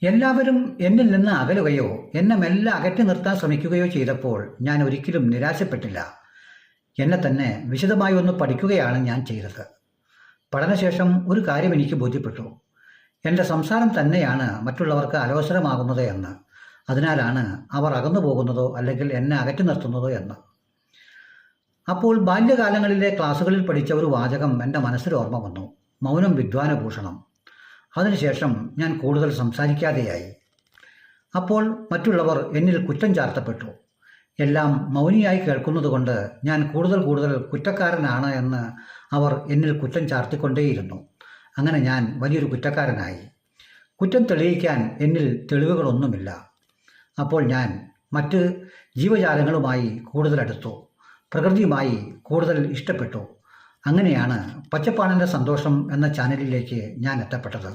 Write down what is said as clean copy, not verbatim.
എല്ലാവരും എന്നിൽ നിന്ന് അകലുകയോ എന്നെ മെല്ലെ അകറ്റി നിർത്താൻ ശ്രമിക്കുകയോ ചെയ്തപ്പോൾ ഞാൻ ഒരിക്കലും നിരാശപ്പെട്ടില്ല. എന്നെ തന്നെ വിശദമായി ഒന്ന് പഠിക്കുകയാണ് ഞാൻ ചെയ്തത്. പഠനശേഷം ഒരു കാര്യം എനിക്ക് ബോധ്യപ്പെട്ടു. എൻ്റെ സംസാരം തന്നെയാണ് മറ്റുള്ളവർക്ക് അലോസരമാകുന്നത് എന്ന്. അതിനാലാണ് അവർ അകന്നു പോകുന്നതോ അല്ലെങ്കിൽ എന്നെ അകറ്റി നിർത്തുന്നതോ എന്ന്. അപ്പോൾ ബാല്യകാലങ്ങളിലെ ക്ലാസ്സുകളിൽ പഠിച്ച ഒരു വാചകം എൻ്റെ മനസ്സിൽ ഓർമ്മ വന്നു: മൗനം വിദ്വാനഭൂഷണം. അതിനുശേഷം ഞാൻ കൂടുതൽ സംസാരിക്കാതെയായി. അപ്പോൾ മറ്റുള്ളവർ എന്നിൽ കുറ്റം ചാർത്തപ്പെട്ടു. എല്ലാം മൗനിയായി കേൾക്കുന്നതുകൊണ്ട് ഞാൻ കൂടുതൽ കുറ്റക്കാരനാണ് എന്ന് അവർ എന്നിൽ കുറ്റം ചാർത്തിക്കൊണ്ടേയിരുന്നു. അങ്ങനെ ഞാൻ വലിയൊരു കുറ്റക്കാരനായി. കുറ്റം തെളിയിക്കാൻ എന്നിൽ തെളിവുകളൊന്നുമില്ല. അപ്പോൾ ഞാൻ മറ്റ് ജീവജാലങ്ങളുമായി കൂടുതൽ അടുത്തു, പ്രകൃതിയുമായി കൂടുതൽ ഇഷ്ടപ്പെട്ടു. അങ്ങനെയാണ് പച്ചപ്പാണിൻ്റെ സന്തോഷം എന്ന ചാനലിലേക്ക് ഞാൻ എത്തപ്പെട്ടത്.